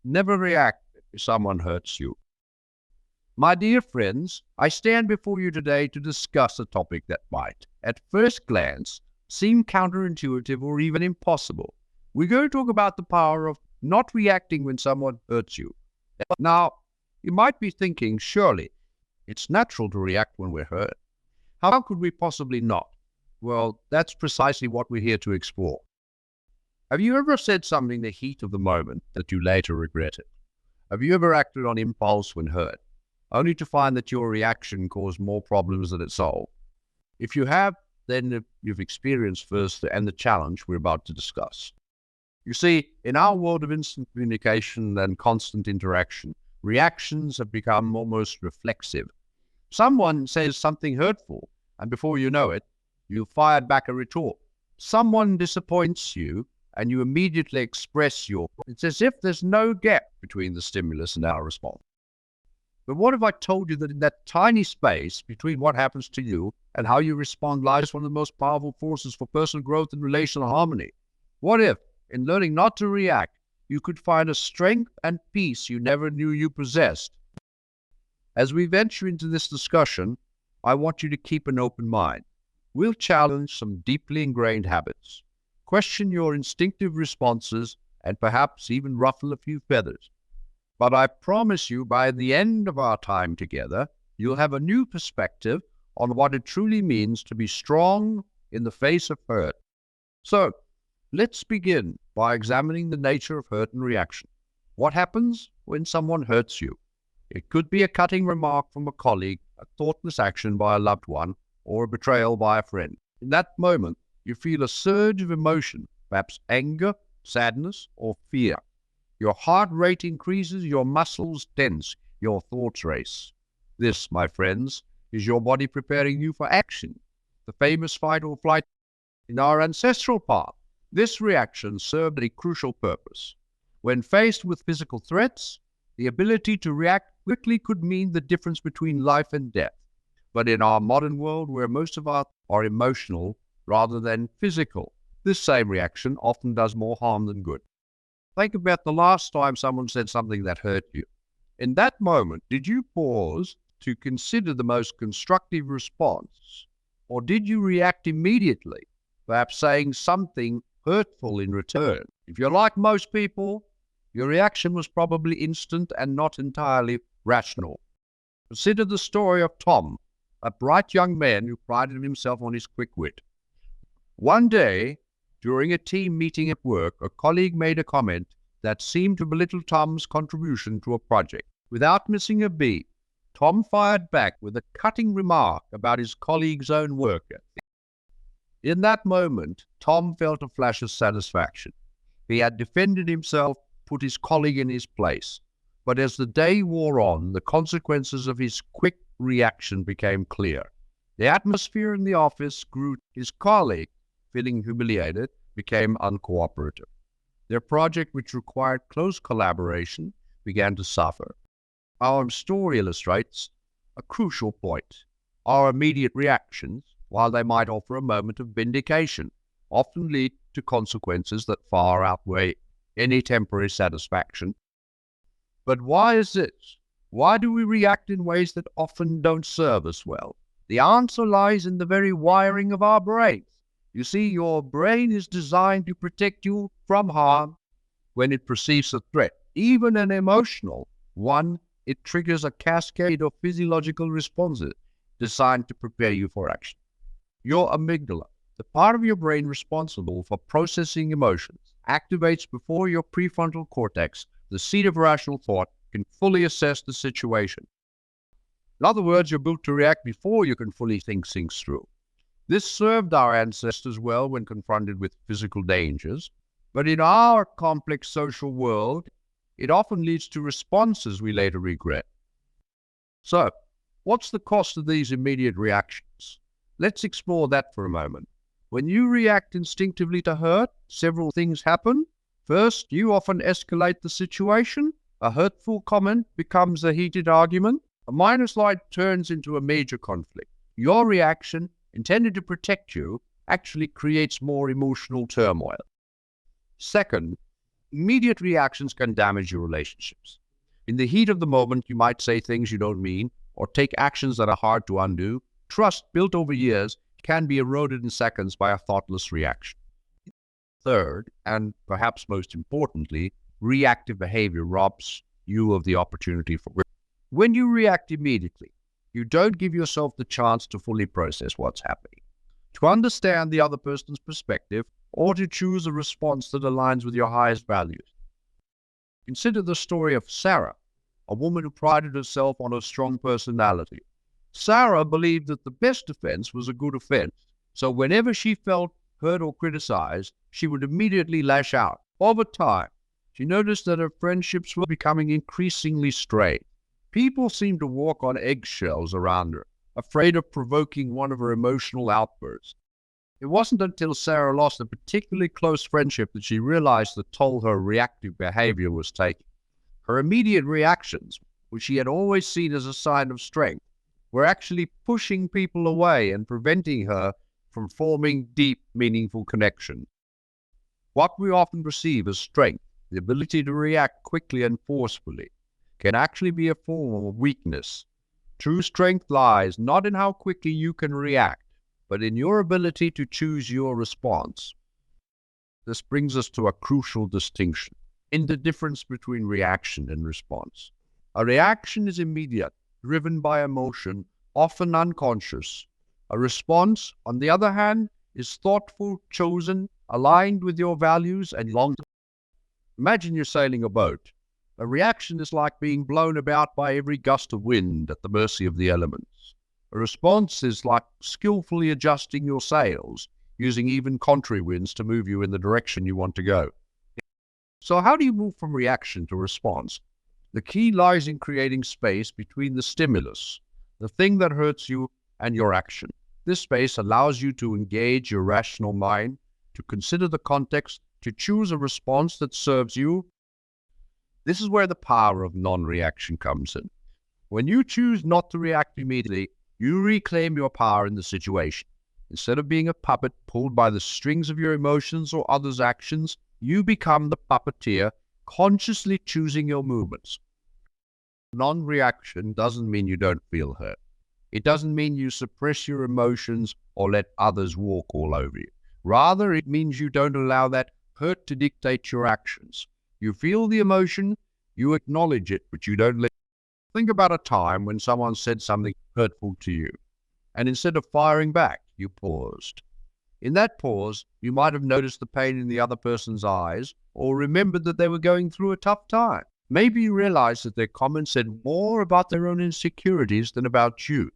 Never react if someone hurts you. My dear friends, I stand before you today to discuss a topic that might, at first glance, seem counterintuitive or even impossible. We're going to talk about the power of not reacting when someone hurts you. Now, you might be thinking, surely, it's natural to react when we're hurt. How could we possibly not? Well, that's precisely what we're here to explore. Have you ever said something in the heat of the moment that you later regretted? Have you ever acted on impulse when hurt, only to find that your reaction caused more problems than it solved? If you have, then you've experienced firsthand the challenge we're about to discuss. You see, in our world of instant communication and constant interaction, reactions have become almost reflexive. Someone says something hurtful, and before you know it, you fired back a retort. Someone disappoints you, and you immediately express it's as if there's no gap between the stimulus and our response. But what if I told you that in that tiny space between what happens to you and how you respond lies one of the most powerful forces for personal growth and relational harmony? What if, in learning not to react, you could find a strength and peace you never knew you possessed? As we venture into this discussion, I want you to keep an open mind. We'll challenge some deeply ingrained habits, question your instinctive responses, and perhaps even ruffle a few feathers. But I promise you, by the end of our time together, you'll have a new perspective on what it truly means to be strong in the face of hurt. So, let's begin by examining the nature of hurt and reaction. What happens when someone hurts you? It could be a cutting remark from a colleague, a thoughtless action by a loved one, or a betrayal by a friend. In that moment, you feel a surge of emotion, perhaps anger, sadness, or fear. Your heart rate increases, your muscles tense, your thoughts race. This, my friends, is your body preparing you for action, the famous fight or flight. In our ancestral path, this reaction served a crucial purpose. When faced with physical threats, the ability to react quickly could mean the difference between life and death. But in our modern world, where most of us are emotional rather than physical, this same reaction often does more harm than good. Think about the last time someone said something that hurt you. In that moment, did you pause to consider the most constructive response? Or did you react immediately, perhaps saying something hurtful in return? If you're like most people, your reaction was probably instant and not entirely rational. Consider the story of Tom, a bright young man who prided himself on his quick wit. One day, during a team meeting at work, a colleague made a comment that seemed to belittle Tom's contribution to a project. Without missing a beat, Tom fired back with a cutting remark about his colleague's own work ethic. In that moment, Tom felt a flash of satisfaction. He had defended himself, put his colleague in his place. But as the day wore on, the consequences of his quick reaction became clear. The atmosphere in the office grew. His colleague, feeling humiliated, became uncooperative. Their project, which required close collaboration, began to suffer. Our story illustrates a crucial point. Our immediate reactions, while they might offer a moment of vindication, often lead to consequences that far outweigh any temporary satisfaction. But why is this? Why do we react in ways that often don't serve us well? The answer lies in the very wiring of our brains. You see, your brain is designed to protect you from harm when it perceives a threat. Even an emotional one, it triggers a cascade of physiological responses designed to prepare you for action. Your amygdala, the part of your brain responsible for processing emotions, activates before your prefrontal cortex, the seat of rational thought, can fully assess the situation. In other words, you're built to react before you can fully think things through. This served our ancestors well when confronted with physical dangers, but in our complex social world, it often leads to responses we later regret. So, what's the cost of these immediate reactions? Let's explore that for a moment. When you react instinctively to hurt, several things happen. First, you often escalate the situation. A hurtful comment becomes a heated argument. A minor slight turns into a major conflict. Your reaction, intended to protect you, actually creates more emotional turmoil. Second, Immediate reactions can damage your relationships. In the heat of the moment, you might say things you don't mean or take actions that are hard to undo. Trust built over years can be eroded in seconds by a thoughtless reaction. Third, and perhaps most importantly, reactive behavior robs you of the opportunity for growth. When you react immediately, you don't give yourself the chance to fully process what's happening, to understand the other person's perspective, or to choose a response that aligns with your highest values. Consider the story of Sarah, a woman who prided herself on her strong personality. Sarah believed that the best defense was a good offense, so whenever she felt hurt or criticized, she would immediately lash out. Over time, she noticed that her friendships were becoming increasingly strained. People seemed to walk on eggshells around her, afraid of provoking one of her emotional outbursts. It wasn't until Sarah lost a particularly close friendship that she realized the toll her reactive behavior was taking. Her immediate reactions, which she had always seen as a sign of strength, were actually pushing people away and preventing her from forming deep, meaningful connections. What we often perceive as strength, the ability to react quickly and forcefully, can actually be a form of weakness. True strength lies not in how quickly you can react, but in your ability to choose your response. This brings us to a crucial distinction in the difference between reaction and response. A reaction is immediate, driven by emotion, often unconscious. A response, on the other hand, is thoughtful, chosen, aligned with your values and long-term. Imagine you're sailing a boat. A reaction is like being blown about by every gust of wind at the mercy of the elements. A response is like skillfully adjusting your sails, using even contrary winds to move you in the direction you want to go. So how do you move from reaction to response? The key lies in creating space between the stimulus, the thing that hurts you, and your action. This space allows you to engage your rational mind, to consider the context, to choose a response that serves you. This is where the power of non-reaction comes in. When you choose not to react immediately, you reclaim your power in the situation. Instead of being a puppet pulled by the strings of your emotions or others' actions, you become the puppeteer, consciously choosing your movements. Non-reaction doesn't mean you don't feel hurt. It doesn't mean you suppress your emotions or let others walk all over you. Rather, it means you don't allow that hurt to dictate your actions. You feel the emotion, you acknowledge it, but you don't let it. Think about a time when someone said something hurtful to you, and instead of firing back, you paused. In that pause, you might have noticed the pain in the other person's eyes, or remembered that they were going through a tough time. Maybe you realized that their comments said more about their own insecurities than about you.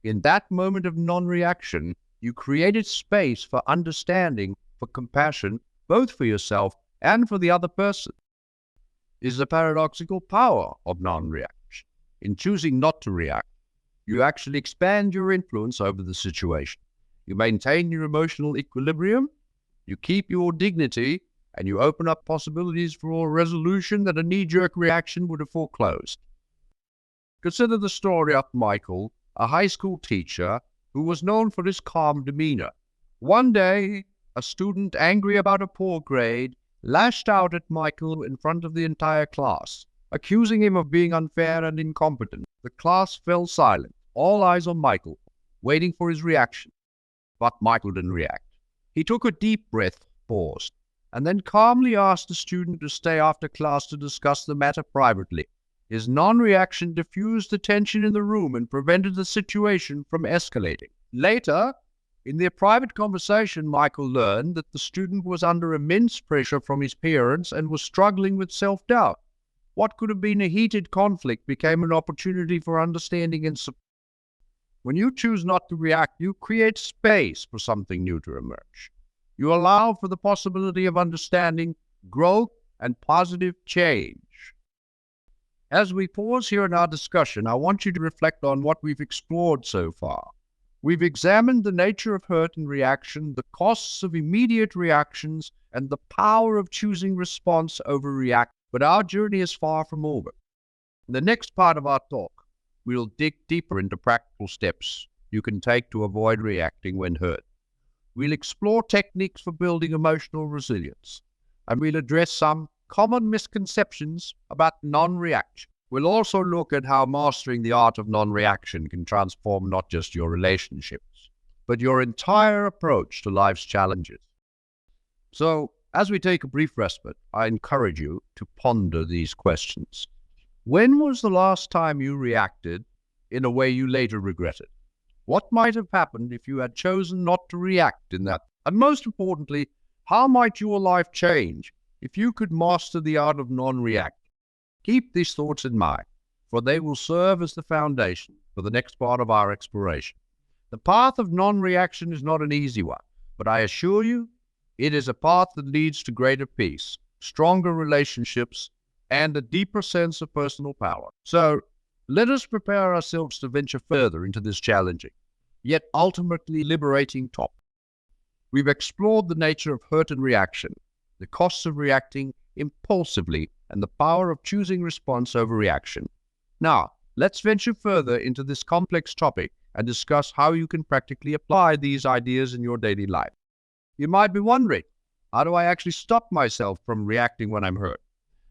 In that moment of non-reaction, you created space for understanding, for compassion, both for yourself and for the other person. Is the paradoxical power of non-reaction. In choosing not to react, you actually expand your influence over the situation. You maintain your emotional equilibrium, you keep your dignity, and you open up possibilities for a resolution that a knee-jerk reaction would have foreclosed. Consider the story of Michael, a high school teacher who was known for his calm demeanor. One day, a student angry about a poor grade lashed out at Michael in front of the entire class, accusing him of being unfair and incompetent. The class fell silent, all eyes on Michael, waiting for his reaction. But Michael didn't react. He took a deep breath, paused, and then calmly asked the student to stay after class to discuss the matter privately. His non-reaction diffused the tension in the room and prevented the situation from escalating. Later, in their private conversation, Michael learned that the student was under immense pressure from his parents and was struggling with self-doubt. What could have been a heated conflict became an opportunity for understanding and support. When you choose not to react, you create space for something new to emerge. You allow for the possibility of understanding, growth, and positive change. As we pause here in our discussion, I want you to reflect on what we've explored so far. We've examined the nature of hurt and reaction, the costs of immediate reactions, and the power of choosing response over react. But our journey is far from over. In the next part of our talk, we'll dig deeper into practical steps you can take to avoid reacting when hurt. We'll explore techniques for building emotional resilience, and we'll address some common misconceptions about non-reaction. We'll also look at how mastering the art of non-reaction can transform not just your relationships, but your entire approach to life's challenges. So, as we take a brief respite, I encourage you to ponder these questions. When was the last time you reacted in a way you later regretted? What might have happened if you had chosen not to react in that? And most importantly, how might your life change if you could master the art of non-react? Keep these thoughts in mind, for they will serve as the foundation for the next part of our exploration. The path of non-reaction is not an easy one, but I assure you, it is a path that leads to greater peace, stronger relationships, and a deeper sense of personal power. So, let us prepare ourselves to venture further into this challenging, yet ultimately liberating topic. We've explored the nature of hurt and reaction, the costs of reacting impulsively, and the power of choosing response over reaction. Now, let's venture further into this complex topic and discuss how you can practically apply these ideas in your daily life. You might be wondering, how do I actually stop myself from reacting when I'm hurt?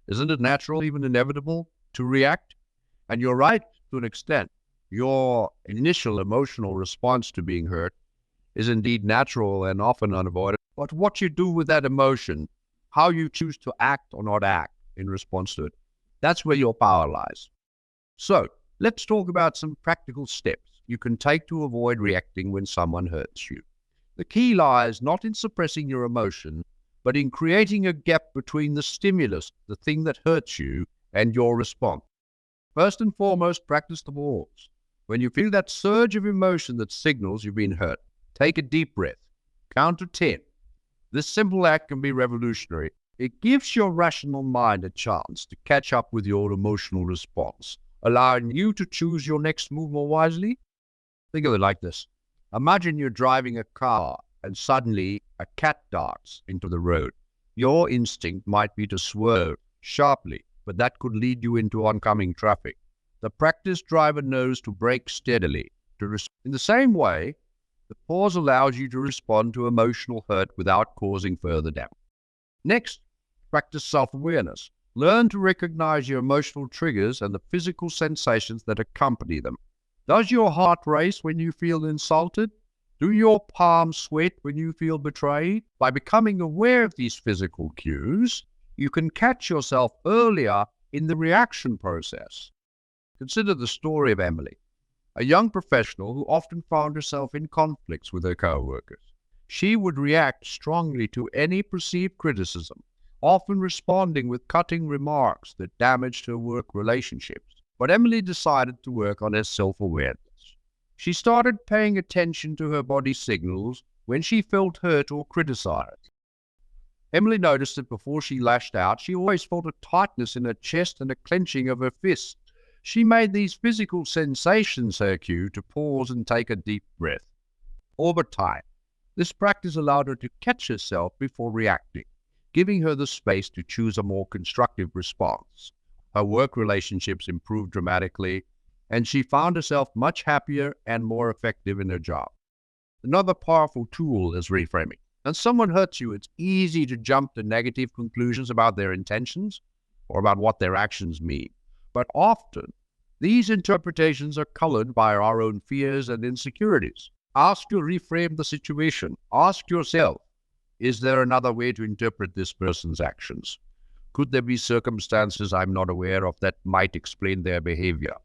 Isn't it natural, even inevitable, to react? And you're right to an extent. Your initial emotional response to being hurt is indeed natural and often unavoidable. But what you do with that emotion, how you choose to act or not act in response to it, that's where your power lies. So, let's talk about some practical steps you can take to avoid reacting when someone hurts you. The key lies not in suppressing your emotion, but in creating a gap between the stimulus, the thing that hurts you, and your response. First and foremost, practice the pause. When you feel that surge of emotion that signals you've been hurt, take a deep breath. Count to 10. This simple act can be revolutionary. It gives your rational mind a chance to catch up with your emotional response, allowing you to choose your next move more wisely. Think of it like this. Imagine you're driving a car and suddenly a cat darts into the road. Your instinct might be to swerve sharply, but that could lead you into oncoming traffic. The practiced driver knows to brake steadily. In the same way, the pause allows you to respond to emotional hurt without causing further damage. Next, practice self-awareness. Learn to recognize your emotional triggers and the physical sensations that accompany them. Does your heart race when you feel insulted? Do your palms sweat when you feel betrayed? By becoming aware of these physical cues, you can catch yourself earlier in the reaction process. Consider the story of Emily, a young professional who often found herself in conflicts with her co-workers. She would react strongly to any perceived criticism, often responding with cutting remarks that damaged her work relationships. But Emily decided to work on her self-awareness. She started paying attention to her body signals when she felt hurt or criticized. Emily noticed that before she lashed out, she always felt a tightness in her chest and a clenching of her fists. She made these physical sensations her cue to pause and take a deep breath. Over time, this practice allowed her to catch herself before reacting, giving her the space to choose a more constructive response. Her work relationships improved dramatically, and she found herself much happier and more effective in her job. Another powerful tool is reframing. When someone hurts you, it's easy to jump to negative conclusions about their intentions or about what their actions mean. But often, these interpretations are colored by our own fears and insecurities. Ask to reframe the situation. Ask yourself, is there another way to interpret this person's actions? Could there be circumstances I'm not aware of that might explain their behavior?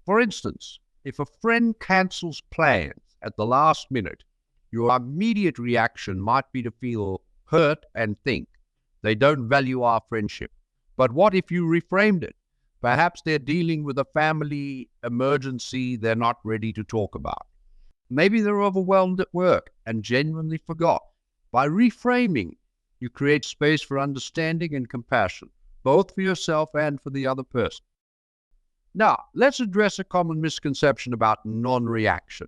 For instance, if a friend cancels plans at the last minute, your immediate reaction might be to feel hurt and think, they don't value our friendship. But what if you reframed it? Perhaps they're dealing with a family emergency they're not ready to talk about. Maybe they're overwhelmed at work and genuinely forgot. By reframing, you create space for understanding and compassion, both for yourself and for the other person. Now, let's address a common misconception about non-reaction.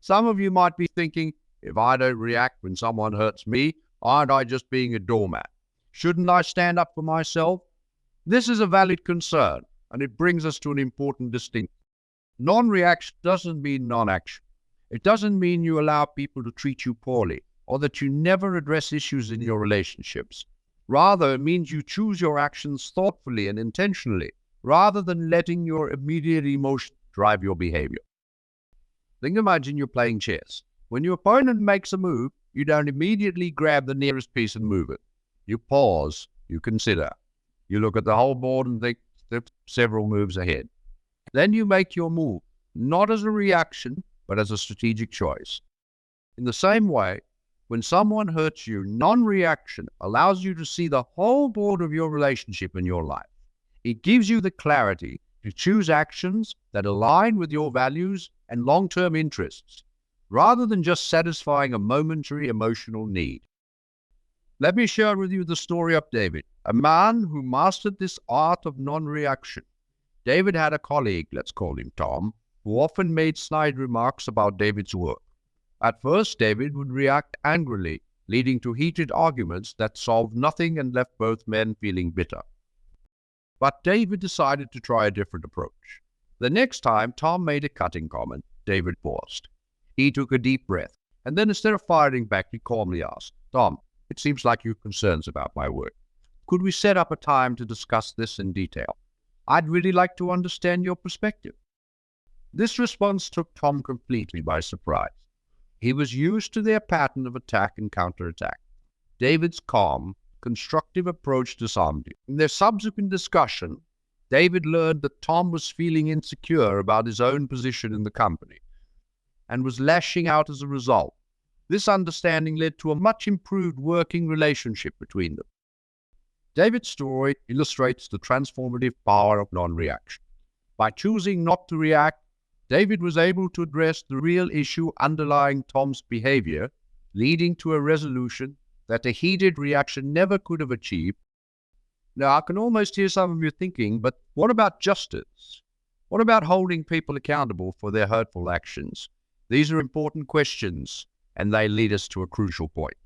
Some of you might be thinking, if I don't react when someone hurts me, aren't I just being a doormat? Shouldn't I stand up for myself? This is a valid concern, and it brings us to an important distinction. Non-reaction doesn't mean non-action. It doesn't mean you allow people to treat you poorly, or that you never address issues in your relationships. Rather, it means you choose your actions thoughtfully and intentionally, rather than letting your immediate emotion drive your behavior. Imagine you're playing chess. When your opponent makes a move, you don't immediately grab the nearest piece and move it. You pause, you consider. You look at the whole board and think several moves ahead. Then you make your move, not as a reaction, but as a strategic choice. In the same way, when someone hurts you, non-reaction allows you to see the whole board of your relationship and your life. It gives you the clarity to choose actions that align with your values and long-term interests, rather than just satisfying a momentary emotional need. Let me share with you the story of David, a man who mastered this art of non-reaction. David had a colleague, let's call him Tom, who often made snide remarks about David's work. At first, David would react angrily, leading to heated arguments that solved nothing and left both men feeling bitter. But David decided to try a different approach. The next time Tom made a cutting comment, David paused. He took a deep breath, and then instead of firing back, he calmly asked, "Tom, it seems like you have concerns about my work. Could we set up a time to discuss this in detail? I'd really like to understand your perspective." This response took Tom completely by surprise. He was used to their pattern of attack and counterattack. David's calm, constructive approach disarmed him. In their subsequent discussion, David learned that Tom was feeling insecure about his own position in the company and was lashing out as a result. This understanding led to a much improved working relationship between them. David's story illustrates the transformative power of non-reaction. By choosing not to react, David was able to address the real issue underlying Tom's behavior, leading to a resolution that a heated reaction never could have achieved. Now, I can almost hear some of you thinking, but what about justice? What about holding people accountable for their hurtful actions? These are important questions, and they lead us to a crucial point.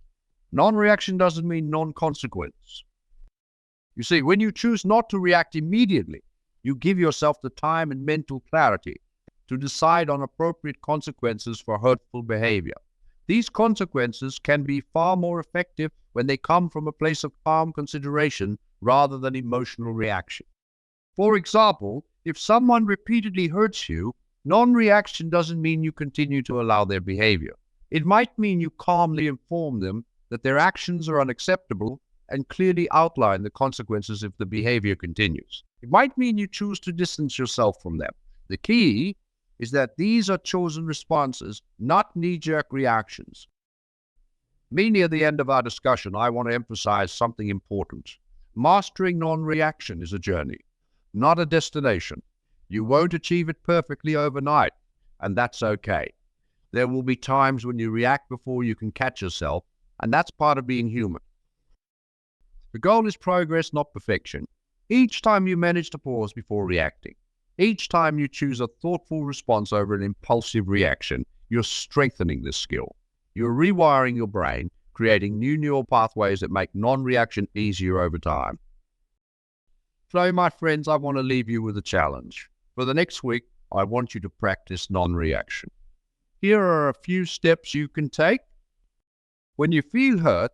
Non-reaction doesn't mean non-consequence. You see, when you choose not to react immediately, you give yourself the time and mental clarity to decide on appropriate consequences for hurtful behavior. These consequences can be far more effective when they come from a place of calm consideration rather than emotional reaction. For example, if someone repeatedly hurts you, non-reaction doesn't mean you continue to allow their behavior. It might mean you calmly inform them that their actions are unacceptable and clearly outline the consequences if the behavior continues. It might mean you choose to distance yourself from them. The key is that these are chosen responses, not knee-jerk reactions. Near the end of our discussion, I want to emphasize something important. Mastering non-reaction is a journey, not a destination. You won't achieve it perfectly overnight, and that's okay. There will be times when you react before you can catch yourself, and that's part of being human. The goal is progress, not perfection. Each time you manage to pause before reacting, each time you choose a thoughtful response over an impulsive reaction, you're strengthening this skill. You're rewiring your brain, creating new neural pathways that make non-reaction easier over time. So, my friends, I want to leave you with a challenge. For the next week, I want you to practice non-reaction. Here are a few steps you can take. When you feel hurt,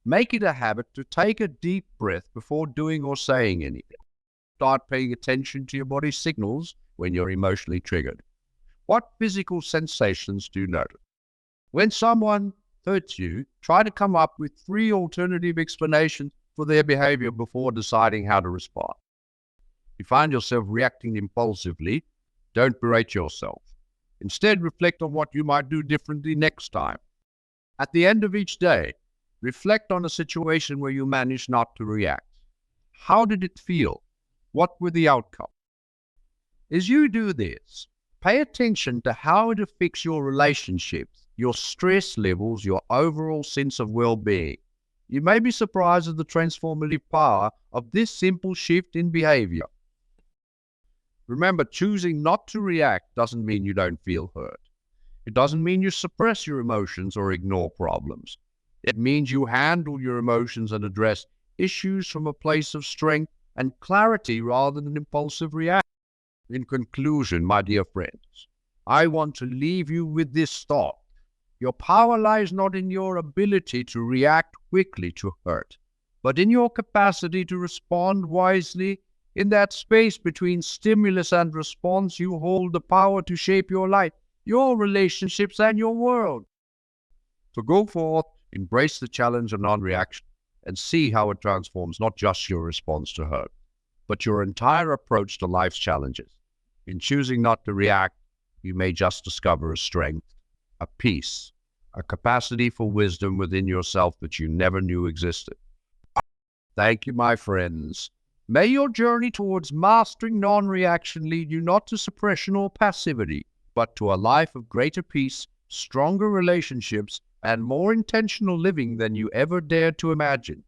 make it a habit to take a deep breath before doing or saying anything. Start paying attention to your body's signals when you're emotionally triggered. What physical sensations do you notice? When someone hurts you, try to come up with 3 alternative explanations for their behavior before deciding how to respond. If you find yourself reacting impulsively, don't berate yourself. Instead, reflect on what you might do differently next time. At the end of each day, reflect on a situation where you managed not to react. How did it feel? What were the outcomes? As you do this, pay attention to how it affects your relationships, your stress levels, your overall sense of well-being. You may be surprised at the transformative power of this simple shift in behavior. Remember, choosing not to react doesn't mean you don't feel hurt. It doesn't mean you suppress your emotions or ignore problems. It means you handle your emotions and address issues from a place of strength and clarity rather than impulsive reaction. In conclusion, my dear friends, I want to leave you with this thought. Your power lies not in your ability to react quickly to hurt, but in your capacity to respond wisely. In that space between stimulus and response, you hold the power to shape your life, your relationships, and your world. So go forth, embrace the challenge of non-reaction, and see how it transforms not just your response to hurt, but your entire approach to life's challenges. In choosing not to react, you may just discover a strength, a peace, a capacity for wisdom within yourself that you never knew existed. Thank you, my friends. May your journey towards mastering non-reaction lead you not to suppression or passivity, but to a life of greater peace, stronger relationships, and more intentional living than you ever dared to imagine.